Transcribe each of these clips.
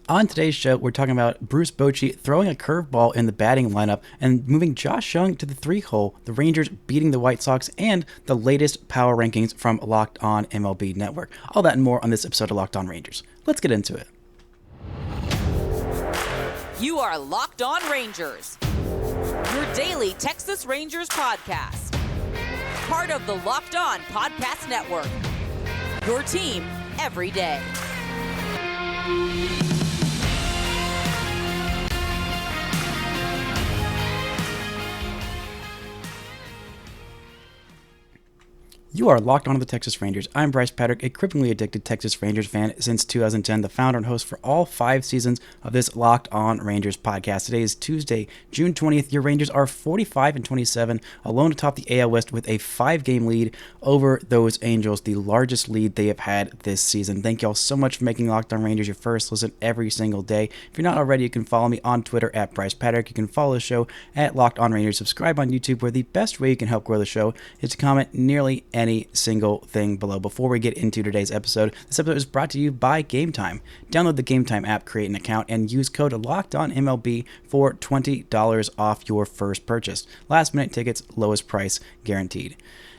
On today's show, we're talking about Bruce Bochy throwing a curveball in the batting lineup and moving Josh Jung to the 3-hole, the Rangers beating the White Sox, and the latest power rankings from Locked On MLB Network. All that and more on this episode of Locked On Rangers. Let's get into it. You are Locked On Rangers, your daily Texas Rangers podcast. Part of the Locked On Podcast Network, your team every day. You are locked onto the Texas Rangers. I'm Bryce Patrick, a cripplingly addicted Texas Rangers fan since 2010, the founder and host for all 5 seasons of this Locked On Rangers podcast. Today is Tuesday, June 20th. Your Rangers are 45-27, alone atop the AL West with a 5-game lead over those Angels, the largest lead they have had this season. Thank y'all so much for making Locked On Rangers your first listen every single day. If you're not already, you can follow me on Twitter at Bryce Patrick. You can follow the show at Locked On Rangers. Subscribe on YouTube, where the best way you can help grow the show is to comment nearly any single thing below. Before we get into today's episode, this episode is brought to you by Game Time. Download the Game Time app, create an account, and use code LOCKEDONMLB for $20 off your first purchase. Last minute tickets, lowest price guaranteed.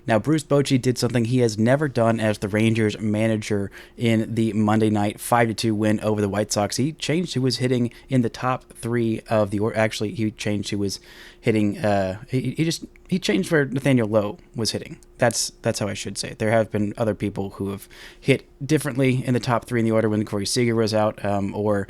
Now, Bruce Bochy did something he has never done as the Rangers manager in the Monday night 5-2 win over the White Sox. He changed who was hitting in the top 3 of the order. Actually, he changed who was hitting. He changed where Nathaniel Lowe was hitting. That's how I should say it. There have been other people who have hit differently in the top 3 in the order when Corey Seager was out, or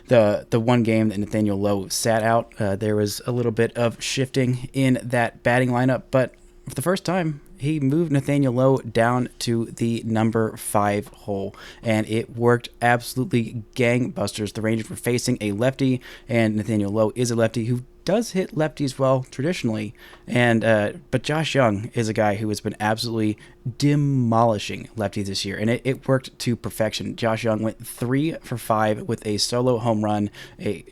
the one game that Nathaniel Lowe sat out. There was a little bit of shifting in that batting lineup, but for the first time, he moved Nathaniel Lowe down to the number 5 hole, and it worked absolutely gangbusters. The Rangers were facing a lefty, and Nathaniel Lowe is a lefty who does hit lefties well traditionally, and but Josh Jung is a guy who has been absolutely demolishing lefties this year, and it worked to perfection. Josh Jung went 3 for 5 with a solo home run, a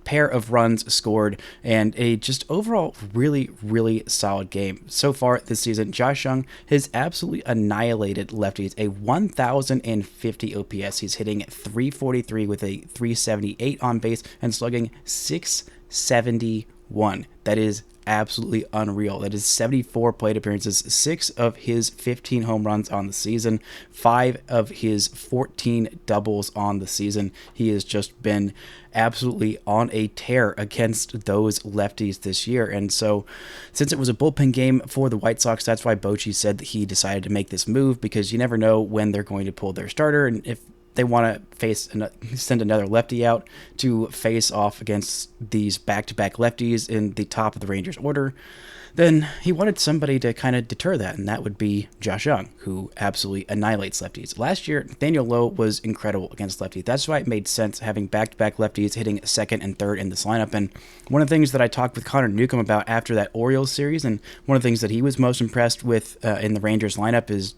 pair of runs scored, and a just overall really, really solid game. So far this season, Josh Jung has absolutely annihilated lefties, a 1,050 OPS. He's hitting 343 with a 378 on base and slugging 671. That is absolutely unreal. That is 74 plate appearances, 6 of his 15 home runs on the season, 5 of his 14 doubles on the season. He has just been absolutely on a tear against those lefties this year. And so since it was a bullpen game for the White Sox, that's why Bochy said that he decided to make this move, because you never know when they're going to pull their starter, and if they want to send another lefty out to face off against these back-to-back lefties in the top of the Rangers order, then he wanted somebody to kind of deter that, and that would be Josh Jung, who absolutely annihilates lefties. Last year, Nathaniel Lowe was incredible against lefties. That's why it made sense having back-to-back lefties hitting 2nd and 3rd in this lineup. And one of the things that I talked with Connor Newcomb about after that Orioles series, and one of the things that he was most impressed with in the Rangers lineup is,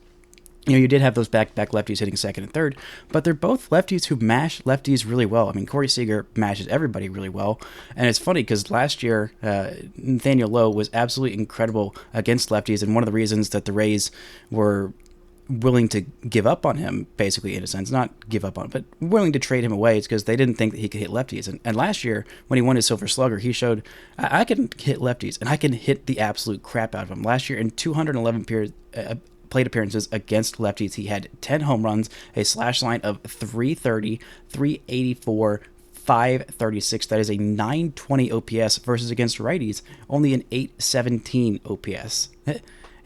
you did have those back-to-back lefties hitting 2nd and 3rd, but they're both lefties who mash lefties really well. I mean, Corey Seager mashes everybody really well, and it's funny because last year, Nathaniel Lowe was absolutely incredible against lefties, and one of the reasons that the Rays were willing to give up on him, basically, in a sense, not give up on him, but willing to trade him away, is because they didn't think that he could hit lefties. And last year, when he won his Silver Slugger, he showed, I can hit lefties, and I can hit the absolute crap out of them. Last year, in 211 plate appearances against lefties, he had 10 home runs, a slash line of 330, 384, 536. That is a 920 OPS versus against righties, only an 817 OPS.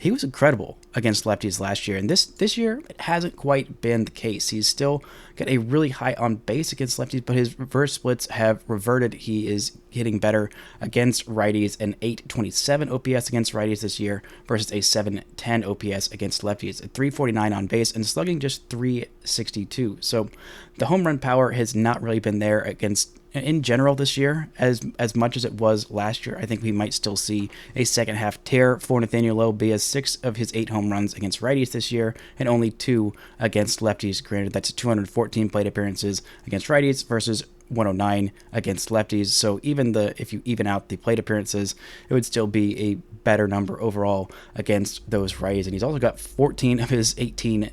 He was incredible against lefties last year, and this year it hasn't quite been the case. He's still got a really high on base against lefties, but his reverse splits have reverted. He is hitting better against righties, an 827 OPS against righties this year versus a 710 OPS against lefties, a 349 on base, and slugging just 362. So the home run power has not really been there against in general this year as much as it was last year. I think we might still see a second half tear for Nathaniel Lowe, be as 6 of his 8 home runs against righties this year and only 2 against lefties. Granted, that's 214 plate appearances against righties versus 109 against lefties. So if you even out the plate appearances, it would still be a better number overall against those righties. And he's also got 14 of his 18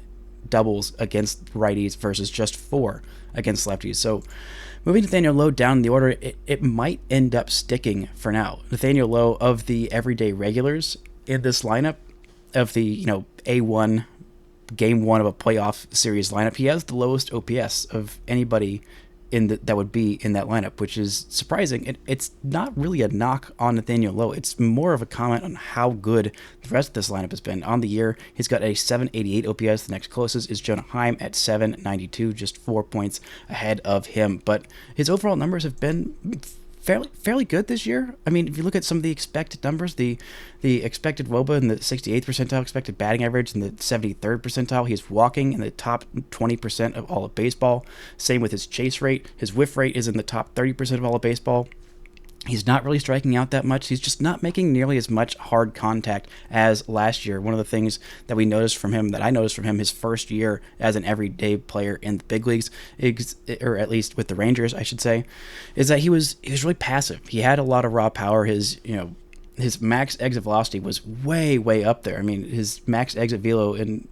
doubles against righties versus just 4 against lefties. So moving Nathaniel Lowe down in the order, it might end up sticking for now. Nathaniel Lowe, of the everyday regulars in this lineup, of the A1 game 1 of a playoff series lineup, he has the lowest OPS of anybody that would be in that lineup, which is surprising. It's not really a knock on Nathaniel Lowe. It's more of a comment on how good the rest of this lineup has been. On the year, he's got a 788 OPS. The next closest is Jonah Heim at 792, just 4 points ahead of him. But his overall numbers have been fairly good this year. I mean, if you look at some of the expected numbers, the expected WOBA in the 68th percentile, expected batting average in the 73rd percentile, he's walking in the top 20% of all of baseball. Same with his chase rate. His whiff rate is in the top 30% of all of baseball. He's not really striking out that much. He's just not making nearly as much hard contact as last year. One of the things that I noticed from him his first year as an everyday player in the big leagues, or at least with the Rangers, I should say, is that he was really passive. He had a lot of raw power. His max exit velocity was way up there. I mean, his max exit velo in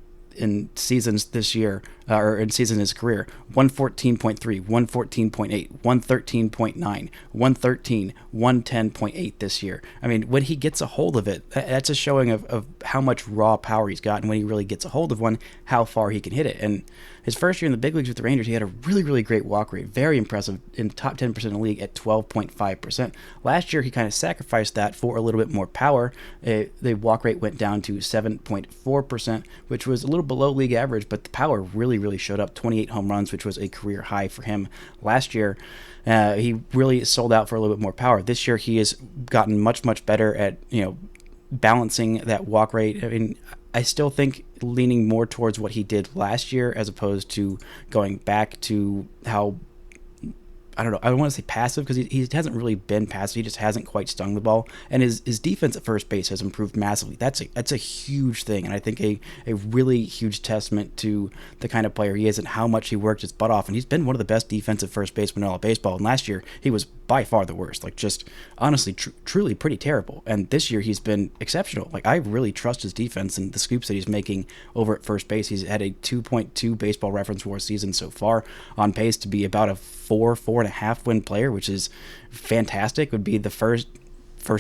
seasons this year, or in season in his career, 114.3, 114.8, 113.9, 113, 110.8 this year. I mean, when he gets a hold of it, that's a showing of how much raw power he's got, and when he really gets a hold of one, how far he can hit it. And his first year in the big leagues with the Rangers, he had a really great walk rate, very impressive, in the top 10% of the league at 12.5%. Last year, he kind of sacrificed that for a little bit more power. The walk rate went down to 7.4%, which was a little below league average, but the power really showed up. 28 home runs, which was a career high for him last year. He really sold out for a little bit more power. This year, he has gotten much better at balancing that walk rate. I mean, I still think leaning more towards what he did last year as opposed to going back to how, I don't know, I don't want to say passive, because he hasn't really been passive. He just hasn't quite stung the ball. And his defense at first base has improved massively. That's a huge thing, and I think a really huge testament to the kind of player he is and how much he worked his butt off. And he's been one of the best defensive first basemen in all of baseball. And last year, he was by far the worst. Like, just honestly, truly pretty terrible. And this year, he's been exceptional. Like, I really trust his defense and the scoops that he's making over at first base. He's had a 2.2 baseball reference WAR season so far, on pace to be about a 4.5 win player, which is fantastic. Would be the first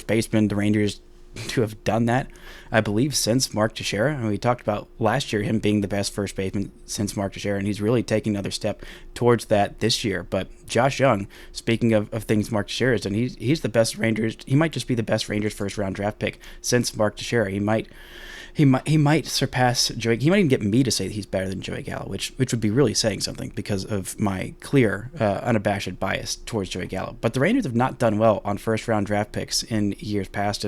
baseman the Rangers to have done that, I believe, since Mark Teixeira. And we talked about last year him being the best first baseman since Mark Teixeira, and he's really taking another step towards that this year. But Josh Jung, speaking of things Mark Teixeira has done, he's the best Rangers. He might just be the best Rangers first round draft pick since Mark Teixeira. He might surpass Joey. He might even get me to say that he's better than Joey Gallo, which would be really saying something because of my clear, unabashed bias towards Joey Gallo. But the Rangers have not done well on first-round draft picks in years past,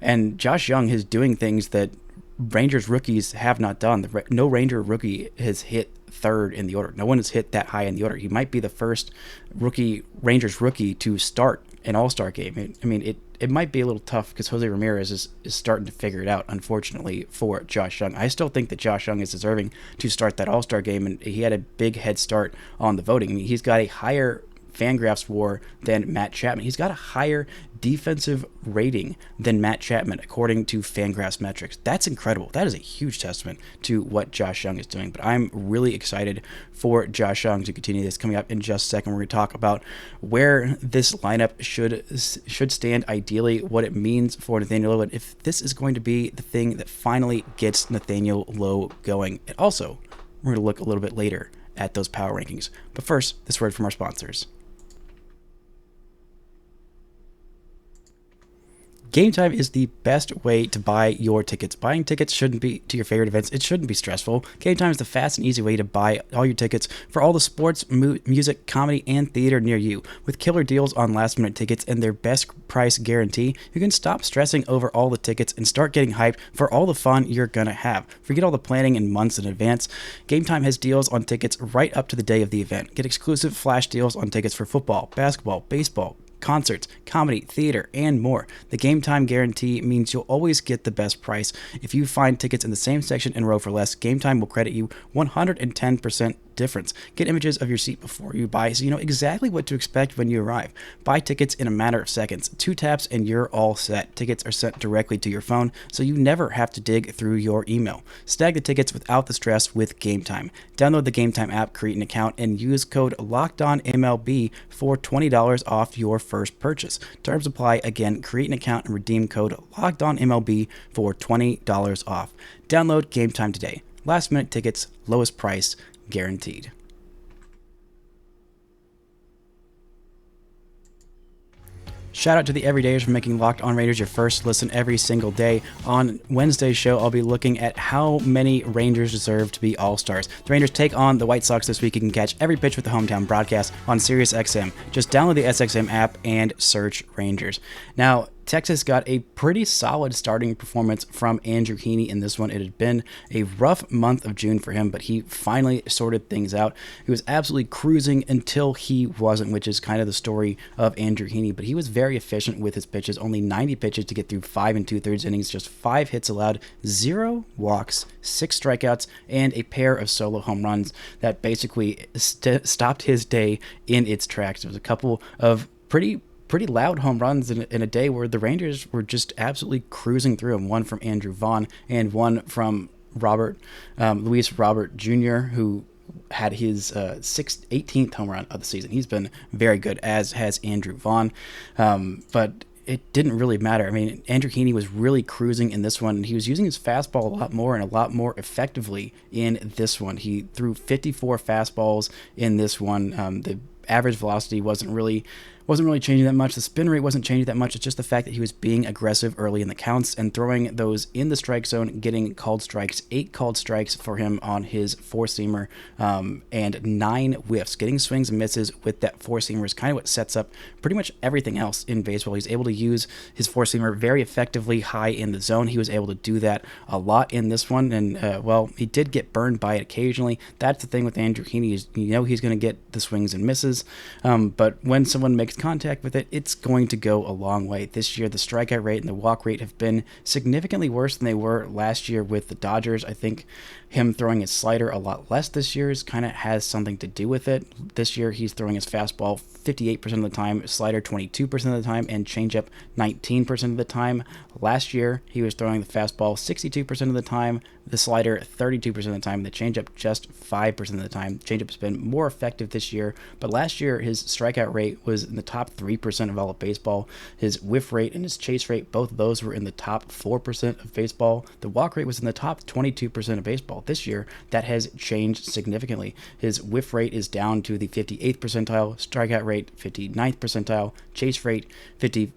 and Josh Jung is doing things that Rangers rookies have not done. No Ranger rookie has hit third in the order. No one has hit that high in the order. He might be the first Rangers rookie to start an All-Star game. I mean, it might be a little tough because Jose Ramirez is starting to figure it out, unfortunately, for Josh Jung. I still think that Josh Jung is deserving to start that All-Star game, and he had a big head start on the voting. I mean, he's got a higher Fangraphs WAR than Matt Chapman. He's got a higher defensive rating than Matt Chapman, according to Fangraphs metrics. That's incredible. That is a huge testament to what Josh Jung is doing. But I'm really excited for Josh Jung to continue this. Coming up in just a second, we're going to talk about where this lineup should stand ideally, what it means for Nathaniel Lowe, and if this is going to be the thing that finally gets Nathaniel Lowe going. And also, we're going to look a little bit later at those power rankings. But first, this word from our sponsors. Game Time is the best way to buy your tickets. Buying tickets shouldn't be to your favorite events. It shouldn't be stressful. Game Time is the fast and easy way to buy all your tickets for all the sports, music, comedy, and theater near you. With killer deals on last-minute tickets and their best price guarantee, you can stop stressing over all the tickets and start getting hyped for all the fun you're gonna have. Forget all the planning in months in advance. Game Time has deals on tickets right up to the day of the event. Get exclusive flash deals on tickets for football, basketball, baseball, concerts, comedy, theater, and more. The Game Time guarantee means you'll always get the best price. If you find tickets in the same section and row for less, Game Time will credit you 110% difference. Get images of your seat before you buy so you know exactly what to expect when you arrive. Buy tickets in a matter of seconds. 2 taps and you're all set. Tickets are sent directly to your phone, so you never have to dig through your email. Snag the tickets without the stress with Game Time. Download the Game Time app, create an account, and use code LOCKEDONMLB for $20 off your first purchase. Terms apply. Again, create an account and redeem code LOCKEDONMLB for $20 off. Download Game Time today. Last minute tickets, lowest price, guaranteed. Shout out to the Everydayers for making Locked On Rangers your first listen every single day. On Wednesday's show, I'll be looking at how many Rangers deserve to be All-Stars. The Rangers take on the White Sox this week. You can catch every pitch with the hometown broadcast on SiriusXM. Just download the SXM app and search Rangers. Now, Texas got a pretty solid starting performance from Andrew Heaney in this one. It had been a rough month of June for him, but he finally sorted things out. He was absolutely cruising until he wasn't, which is kind of the story of Andrew Heaney, but he was very efficient with his pitches. Only 90 pitches to get through 5 2/3 innings, just 5 hits allowed, 0 walks, 6 strikeouts, and a pair of solo home runs that basically stopped his day in its tracks. There was a couple of pretty loud home runs in a day where the Rangers were just absolutely cruising through them. One from Andrew Vaughn and one from Luis Robert Jr., who had his 18th home run of the season. He's been very good, as has Andrew Vaughn. But it didn't really matter. I mean, Andrew Heaney was really cruising in this one, and he was using his fastball a lot more and a lot more effectively in this one. He threw 54 fastballs in this one. The average velocity wasn't really changing that much. The spin rate wasn't changing that much. It's just the fact that he was being aggressive early in the counts and throwing those in the strike zone, getting called strikes. 8 called strikes for him on his four-seamer, and 9 whiffs. Getting swings and misses with that four-seamer is kind of what sets up pretty much everything else in baseball. He's able to use his four-seamer very effectively high in the zone. He was able to do that a lot in this one, and he did get burned by it occasionally. That's the thing with Andrew Heaney, is he's going to get the swings and misses, but when someone makes contact with it, it's going to go a long way. This year, the strikeout rate and the walk rate have been significantly worse than they were last year with the Dodgers. I think him throwing his slider a lot less this year kind of has something to do with it. This year, he's throwing his fastball 58% of the time, slider 22% of the time, and changeup 19% of the time. Last year, he was throwing the fastball 62% of the time, the slider 32% of the time, the changeup just 5% of the time. Changeup's been more effective this year, but last year his strikeout rate was in the top 3% of all of baseball. His whiff rate and his chase rate, both of those were in the top 4% of baseball. The walk rate was in the top 22% of baseball. This year, that has changed significantly. His whiff rate is down to the 58th percentile, strikeout rate 59th percentile, chase rate 54th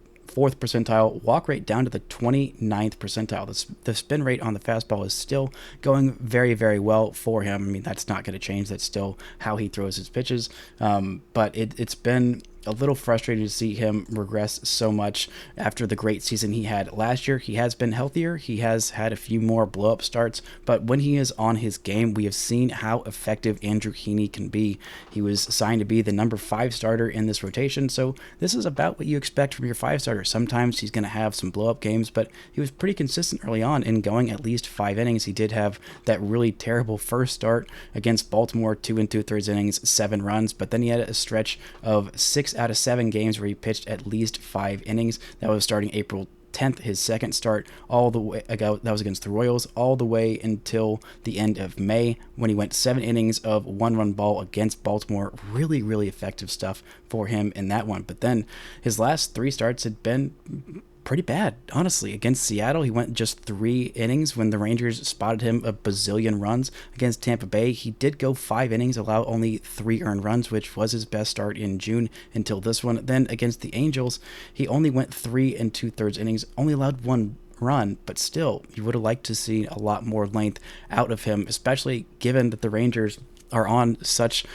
percentile, walk rate down to the 29th percentile. The spin rate on the fastball is still going very, very well for him. I mean, that's not going to change. That's still how he throws his pitches. But it's been a little frustrating to see him regress so much after the great season he had last year. He has been healthier. He has had a few more blow-up starts, but when he is on his game, we have seen how effective Andrew Heaney can be. He was signed to be the number 5 starter in this rotation, so this is about what you expect from your 5 starter. Sometimes he's going to have some blow-up games, but he was pretty consistent early on in going at least 5 innings. He did have that really terrible first start against Baltimore, 2 2/3 innings, 7 runs, but then he had a stretch of 6 out of 7 games where he pitched at least 5 innings. That was starting April 10th, his second start, all the way that was against the Royals, all the way until the end of May when he went 7 innings of 1-run ball against Baltimore. Really, really effective stuff for him in that one. But then his last 3 starts had been pretty bad, honestly. Against Seattle, he went just 3 innings when the Rangers spotted him a bazillion runs. Against Tampa Bay, he did go 5 innings, allow only 3 earned runs, which was his best start in June until this one. Then against the Angels, he only went 3 2/3 innings, only allowed 1 run, but still, you would have liked to see a lot more length out of him, especially given that the Rangers are on such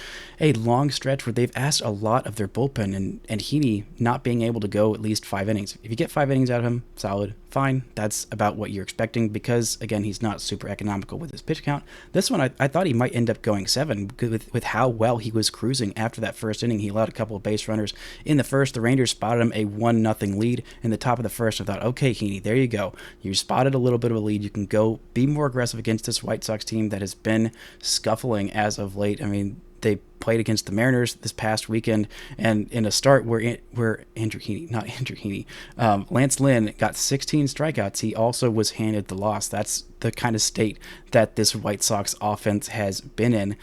a long stretch where they've asked a lot of their bullpen, and Heaney not being able to go at least 5 innings. If you get 5 innings out of him, solid, fine. That's about what you're expecting because, again, he's not super economical with his pitch count. This one, I thought he might end up going 7 with how well he was cruising after that first inning. He allowed a couple of base runners in the first. The Rangers spotted him a 1-0 lead in the top of the first. I thought, okay, Heaney, there you go. You spotted a little bit of a lead. You can go be more aggressive against this White Sox team that has been scuffling as of of late. I mean, they played against the Mariners this past weekend, and in a start where Lance Lynn got 16 strikeouts, he also was handed the loss. That's the kind of state that this White Sox offense has been in.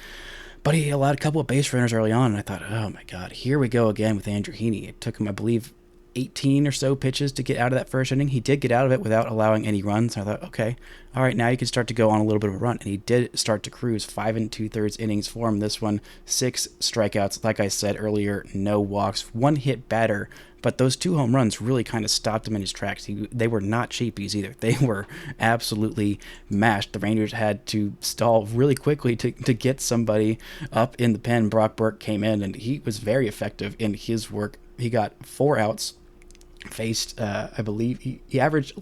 But he allowed a couple of base runners early on, and I thought, oh my God, here we go again with Andrew Heaney. It took him, I believe, 18 or so pitches to get out of that first inning. He did get out of it without allowing any runs. I thought, okay, all right, now you can start to go on a little bit of a run. And he did start to cruise. 5 2/3 innings for him this one. 6 strikeouts. Like I said earlier, no walks. 1 hit batter. But those 2 home runs really kind of stopped him in his tracks. They were not cheapies either. They were absolutely mashed. The Rangers had to stall really quickly to get somebody up in the pen. Brock Burke came in, and he was very effective in his work. He got 4 outs. Faced, I believe, he averaged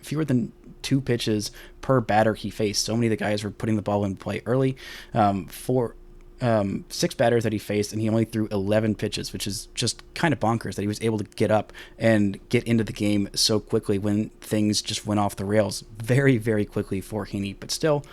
fewer than 2 pitches per batter he faced. So many of the guys were putting the ball in play early. 6 batters that he faced, and he only threw 11 pitches, which is just kind of bonkers that he was able to get up and get into the game so quickly when things just went off the rails very, very quickly for Heaney. But still,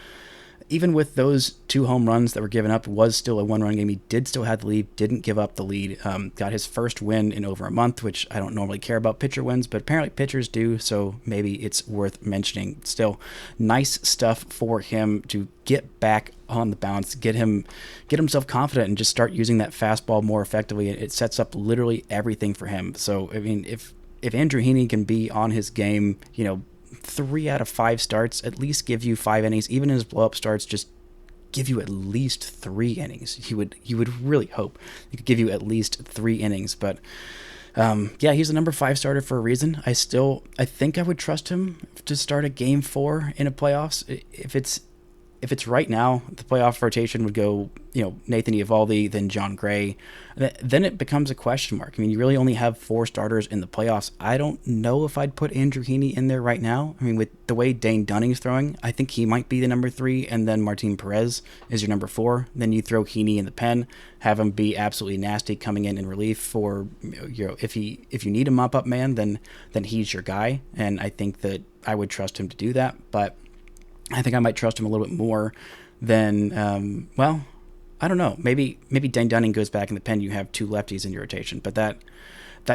even with those 2 home runs that were given up, it was still a 1-run game. He did still have the lead, didn't give up the lead, got his first win in over a month, which I don't normally care about pitcher wins, but apparently pitchers do, so maybe it's worth mentioning. Still, nice stuff for him to get back on the bounce, get himself confident, and just start using that fastball more effectively. It sets up literally everything for him. So, I mean, if Andrew Heaney can be on his game, 3 out of 5 starts, at least give you 5 innings. Even in his blow-up starts, just give you at least 3 innings. He would really hope he could give you at least 3 innings. But he's the number 5 starter for a reason. I think I would trust him to start a game 4 in a playoffs. If it's right now, the playoff rotation would go, Nathan Eovaldi, then John Gray. Then it becomes a question mark. I mean, you really only have 4 starters in the playoffs. I don't know if I'd put Andrew Heaney in there right now. I mean, with the way Dane Dunning's throwing, I think he might be the number 3, and then Martin Perez is your number 4. Then you throw Heaney in the pen, have him be absolutely nasty coming in relief for, if you need a mop-up man, then he's your guy, and I think that I would trust him to do that. But I think I might trust him a little bit more than, I don't know. Maybe Dane Dunning goes back in the pen. You have 2 lefties in your rotation, but that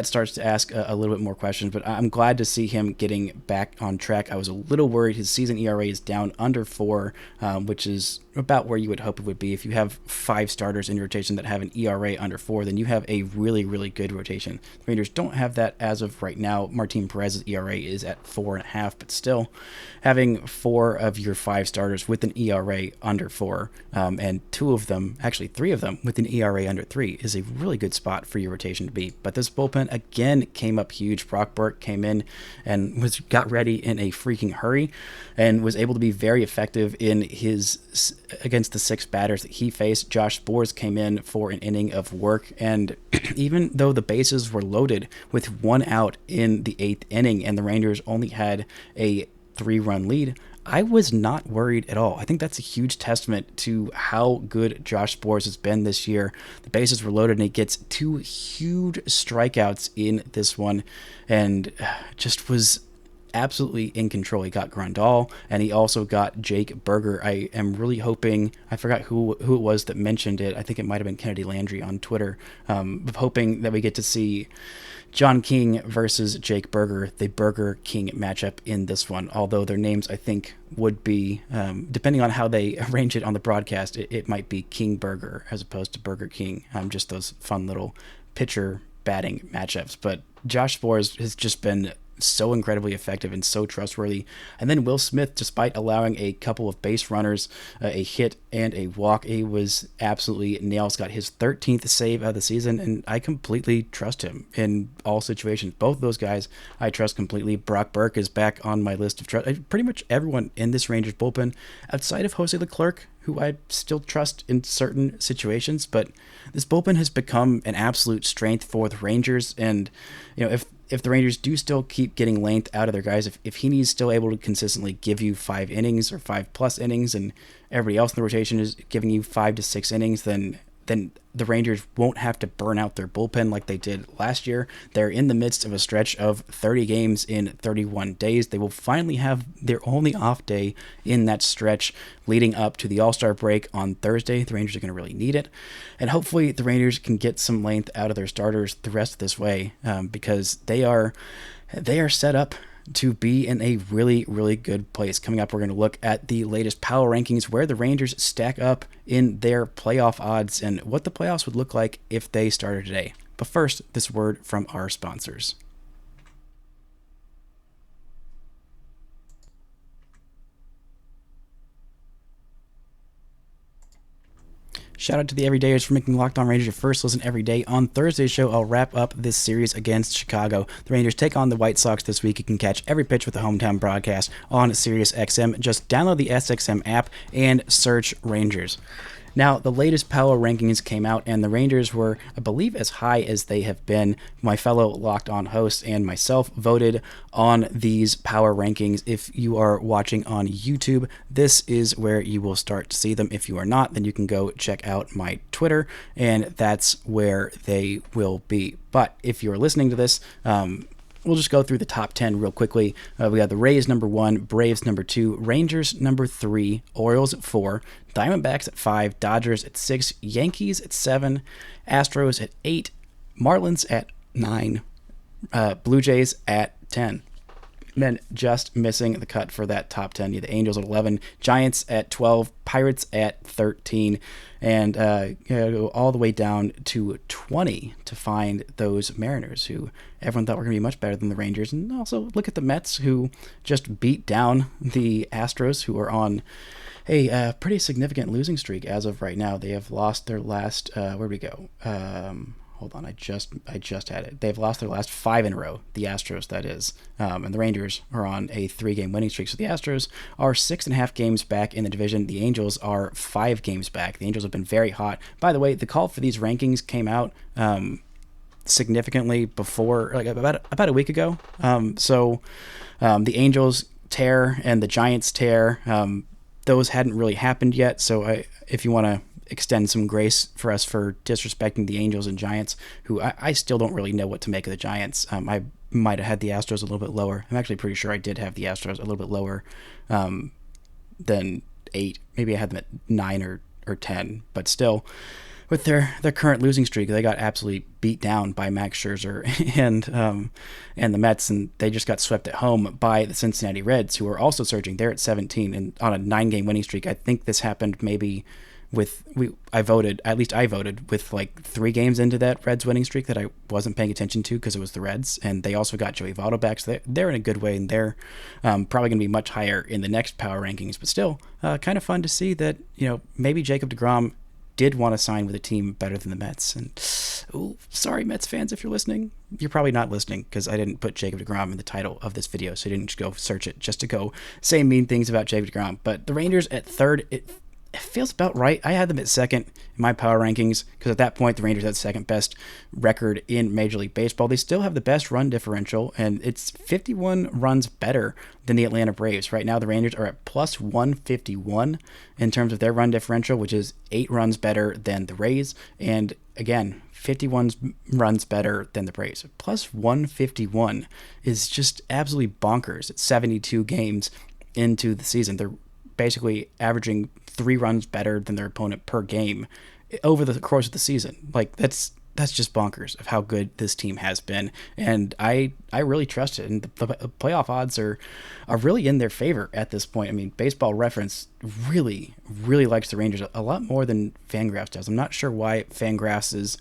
starts to ask a little bit more questions. But I'm glad to see him getting back on track. I was a little worried. His season ERA is down under 4, which is about where you would hope it would be. If you have 5 starters in your rotation that have an ERA under 4, then you have a really, really good rotation. The Rangers don't have that as of right now. Martin Perez's ERA is at 4.5, but still having 4 of your 5 starters with an ERA under 4, and 3 of them with an ERA under 3 is a really good spot for your rotation to be. But this bullpen again came up huge. Brock Burke came in and got ready in a freaking hurry and was able to be very effective in his against the 6 batters that he faced. Josh Sborz came in for an inning of work, and even though the bases were loaded with 1 out in the 8th inning and the Rangers only had a 3-run lead, I was not worried at all. I think that's a huge testament to how good Josh Sborz has been this year. The bases were loaded, and he gets 2 huge strikeouts in this one, and just was absolutely in control. He got Grandal, and he also got Jake Berger. I am really hoping, I forgot who it was that mentioned it. I think it might have been Kennedy Landry on Twitter. Hoping that we get to see John King versus Jake Berger, the Berger King matchup in this one. Although their names, I think, would be, depending on how they arrange it on the broadcast, it might be King Berger as opposed to Burger King. Just those fun little pitcher batting matchups. But Josh Sborz has just been so incredibly effective and so trustworthy. And then Will Smith, despite allowing a couple of base runners, a hit and a walk, he was absolutely nails. Got his 13th save of the season, and I completely trust him in all situations. Both those guys I trust completely. Brock Burke is back on my list of trust. Pretty much everyone in this Rangers bullpen, outside of Jose Leclerc, who I still trust in certain situations, but this bullpen has become an absolute strength for the Rangers. And if the Rangers do still keep getting length out of their guys, if Heaney's still able to consistently give you 5 innings or 5+ innings, and everybody else in the rotation is giving you 5 to 6 innings, then then the Rangers won't have to burn out their bullpen like they did last year. They're in the midst of a stretch of 30 games in 31 days. They will finally have their only off day in that stretch leading up to the All-Star break on Thursday. The Rangers are going to really need it. And hopefully the Rangers can get some length out of their starters the rest of this way, because they are set up to be in a really, really good place. Coming up, we're going to look at the latest power rankings, where the Rangers stack up in their playoff odds, and what the playoffs would look like if they started today. But first, this word from our sponsors. Shout out to the Everydayers for making Locked On Rangers your first listen every day. On Thursday's show, I'll wrap up this series against Chicago. The Rangers take on the White Sox this week. You can catch every pitch with the hometown broadcast on SiriusXM. Just download the SXM app and search Rangers. Now, the latest power rankings came out, and the Rangers were, I believe, as high as they have been. My fellow Locked On hosts and myself voted on these power rankings. If you are watching on YouTube, this is where you will start to see them. If you are not, then you can go check out my Twitter, and that's where they will be. But if you're listening to this, we'll just go through the top 10 real quickly. We got the Rays number 1, Braves number 2, Rangers number 3, Orioles at 4, Diamondbacks at 5, Dodgers at 6, Yankees at 7, Astros at 8, Marlins at 9, Blue Jays at 10. And then just missing the cut for that top 10, the Angels at 11, Giants at 12, Pirates at 13, and go all the way down to 20 to find those Mariners, who everyone thought were going to be much better than the Rangers. And also look at the Mets, who just beat down the Astros, who are on a pretty significant losing streak as of right now. They have lost their last, where'd we go? Hold on, I just had it. They've lost their last 5 in a row, the Astros, that is. And the Rangers are on a 3-game winning streak. So the Astros are 6.5 games back in the division. The Angels are 5 games back. The Angels have been very hot. By the way, the call for these rankings came out significantly before, like about a week ago. So the Angels tear and the Giants tear, those hadn't really happened yet. So if you want to extend some grace for us for disrespecting the Angels and Giants, who I still don't really know what to make of the Giants. I might have had the Astros a little bit lower. I'm actually pretty sure I did have the Astros a little bit lower than 8. Maybe I had them at 9 or 10, but still, with their current losing streak, they got absolutely beat down by Max Scherzer and the Mets, and they just got swept at home by the Cincinnati Reds, who are also surging. They're at 17 and on a 9-game winning streak. I think this happened maybe I voted with like 3 games into that Reds winning streak that I wasn't paying attention to because it was the Reds, and they also got Joey Votto back, so they're in a good way, and they're probably going to be much higher in the next power rankings. But still, kind of fun to see that maybe Jacob deGrom did want to sign with a team better than the Mets. And sorry, Mets fans, if you're listening. You're probably not listening because I didn't put Jacob deGrom in the title of this video, so you didn't just go search it just to go say mean things about Jacob deGrom. But the Rangers at 3rd, it feels about right. I had them at 2nd in my power rankings because at that point the Rangers had the 2nd best record in Major League Baseball. They still have the best run differential, and it's 51 runs better than the Atlanta Braves. Right now the Rangers are at plus 151 in terms of their run differential, which is 8 runs better than the Rays, and again 51 runs better than the Braves. Plus 151 is just absolutely bonkers. It's 72 games into the season. They're basically averaging 3 runs better than their opponent per game over the course of the season. Like that's just bonkers of how good this team has been, and I really trust it. And the playoff odds are really in their favor at this point. I mean, Baseball Reference really likes the Rangers a lot more than Fangraphs does. I'm not sure why Fangraphs is.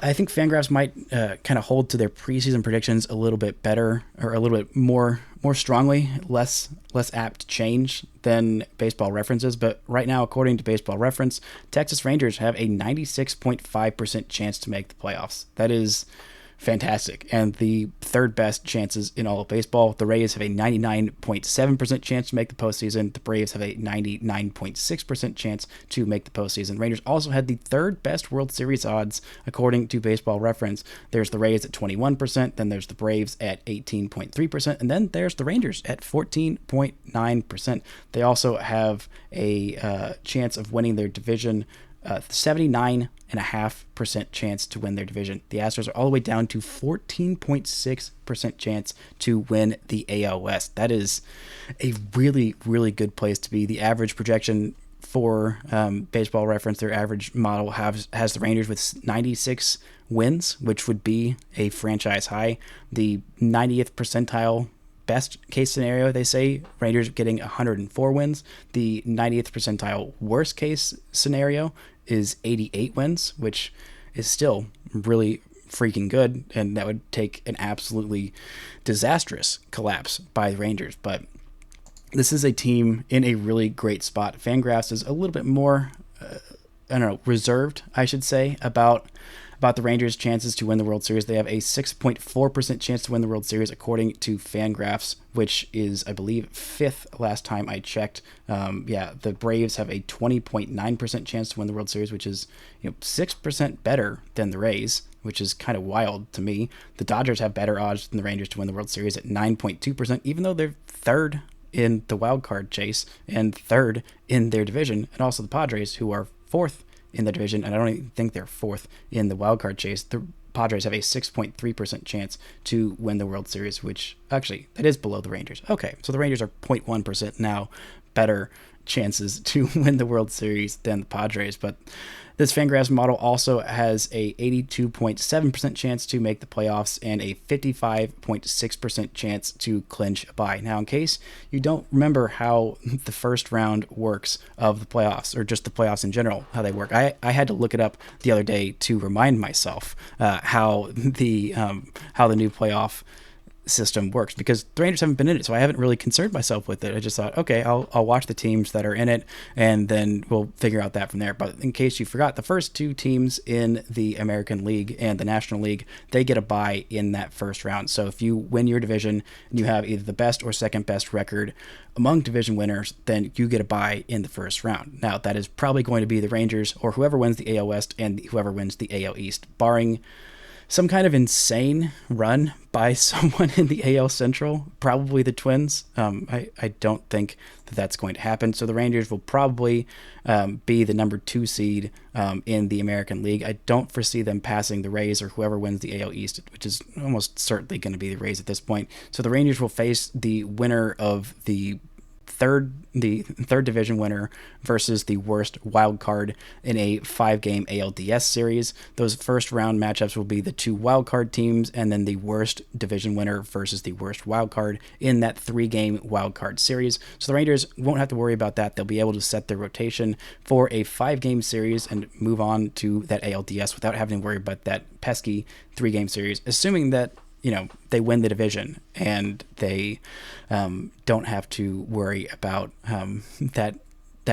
I think Fangraphs might kind of hold to their preseason predictions a little bit better, or a little bit more strongly, less apt to change than Baseball References. But right now, according to Baseball Reference, Texas Rangers have a 96.5% chance to make the playoffs. That is fantastic, and the 3rd best chances in all of baseball. The Rays have a 99.7% chance to make the postseason. The Braves have a 99.6% chance to make the postseason. Rangers also had the 3rd best World Series odds according to Baseball Reference. There's the Rays at 21%, then there's the Braves at 18.3%, and then there's the Rangers at 14.9%. They also have a chance of winning their division 79.5% chance to win their division. The Astros are all the way down to 14.6% chance to win the AL West. That is a really, really good place to be. The average projection for Baseball Reference, their average model has the Rangers with 96 wins, which would be a franchise high. The 90th percentile best case scenario, they say Rangers getting 104 wins. The 90th percentile worst case scenario is 88 wins, which is still really freaking good, and that would take an absolutely disastrous collapse by the Rangers. But this is a team in a really great spot. Fangraphs is a little bit more, reserved, I should say, about the Rangers' chances to win the World Series. They have a 6.4% chance to win the World Series, according to Fangraphs, which is, I believe, fifth last time I checked. The Braves have a 20.9% chance to win the World Series, which is 6% better than the Rays, which is kind of wild to me. The Dodgers have better odds than the Rangers to win the World Series at 9.2%, even though they're third in the wild card chase and third in their division, and also the Padres, who are fourth in the division, and I don't even think they're fourth in the wild card chase. The Padres have a 6.3% chance to win the World Series, which actually that is below the Rangers. Okay, so the Rangers are 0.1% now better chances to win the World Series than the Padres, but this Fangraphs model also has a 82.7% chance to make the playoffs and a 55.6% chance to clinch a bye. Now, in case you don't remember how the first round works of the playoffs, or just the playoffs in general, how they work, I had to look it up the other day to remind myself how the new playoff system works, because the Rangers haven't been in it, so I haven't really concerned myself with it. I just thought, okay, I'll watch the teams that are in it, and then we'll figure out that from there. But in case you forgot, the first two teams in the American League and the National League, they get a bye in that first round. So if you win your division and you have either the best or second best record among division winners, then you get a bye in the first round. Now, that is probably going to be the Rangers or whoever wins the AL West and whoever wins the AL East, barring some kind of insane run by someone in the AL Central, probably the Twins. I don't think that that's going to happen. So the Rangers will probably be the number 2 seed in the American League. I don't foresee them passing the Rays or whoever wins the AL East, which is almost certainly going to be the Rays at this point. So the Rangers will face the winner of the third division winner versus the worst wild card in a 5-game ALDS series. Those first round matchups will be the 2 wild card teams, and then the worst division winner versus the worst wild card in that 3-game wild card series. So the Rangers won't have to worry about that. They'll be able to set their rotation for a 5-game series and move on to that ALDS without having to worry about that pesky 3-game series, assuming that they win the division and they don't have to worry about that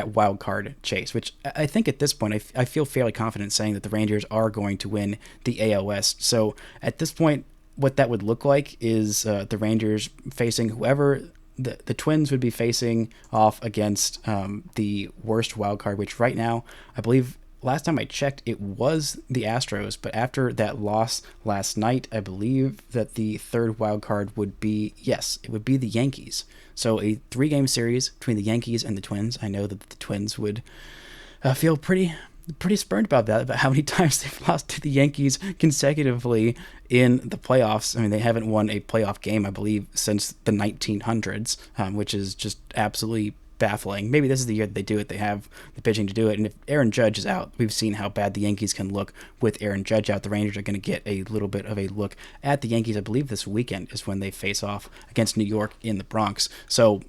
wild card chase, which I think at this point, I feel fairly confident saying that the Rangers are going to win the AL West. So at this point, what that would look like is the Rangers facing whoever the Twins would be facing off against the worst wild card, which right now, I believe, last time I checked, it was the Astros, but after that loss last night, I believe that the third wild card would be, it would be the Yankees. So a 3-game series between the Yankees and the Twins. I know that the Twins would feel pretty spurned about that, about how many times they've lost to the Yankees consecutively in the playoffs. I mean, they haven't won a playoff game, I believe, since the 1900s, which is just absolutely baffling. Maybe this is the year that they do it. They have the pitching to do it. And if Aaron Judge is out, we've seen how bad the Yankees can look with Aaron Judge out. The Rangers are going to get a little bit of a look at the Yankees. I believe this weekend is when they face off against New York in the Bronx. So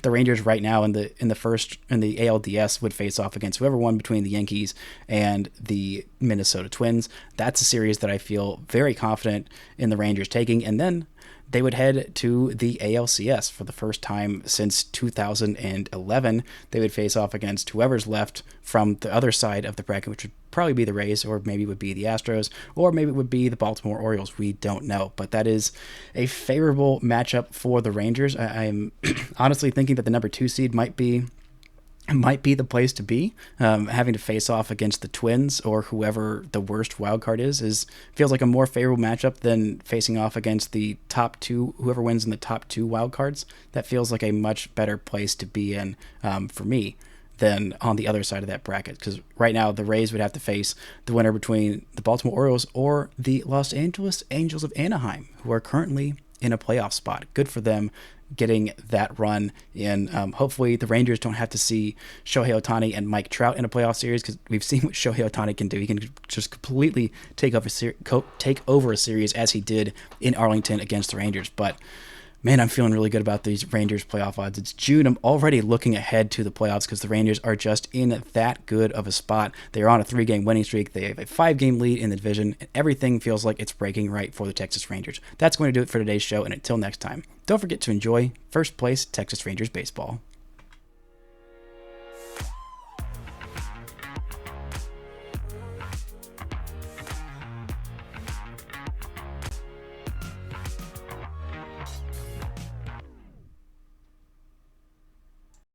the Rangers right now in the ALDS would face off against whoever won between the Yankees and the Minnesota Twins. That's a series that I feel very confident in the Rangers taking. And then they would head to the ALCS for the first time since 2011. They would face off against whoever's left from the other side of the bracket, which would probably be the Rays, or maybe it would be the Astros, or maybe it would be the Baltimore Orioles. We don't know, but that is a favorable matchup for the Rangers. I'm honestly thinking that the number 2 seed might be the place to be. Having to face off against the Twins or whoever the worst wild card is feels like a more favorable matchup than facing off against the top 2, whoever wins in the top 2 wild cards. That feels like a much better place to be in for me. than on the other side of that bracket, because right now the Rays would have to face the winner between the Baltimore Orioles or the Los Angeles Angels of Anaheim, who are currently in a playoff spot. Good for them getting that run in. Hopefully the Rangers don't have to see Shohei Ohtani and Mike Trout in a playoff series, because we've seen what Shohei Ohtani can do. He can just completely take over a series, as he did in Arlington against the Rangers. But man, I'm feeling really good about these Rangers playoff odds. It's June. I'm already looking ahead to the playoffs because the Rangers are just in that good of a spot. They're on a 3-game winning streak. They have a 5-game lead in the division, and everything feels like it's breaking right for the Texas Rangers. That's going to do it for today's show, and until next time, don't forget to enjoy first place Texas Rangers baseball.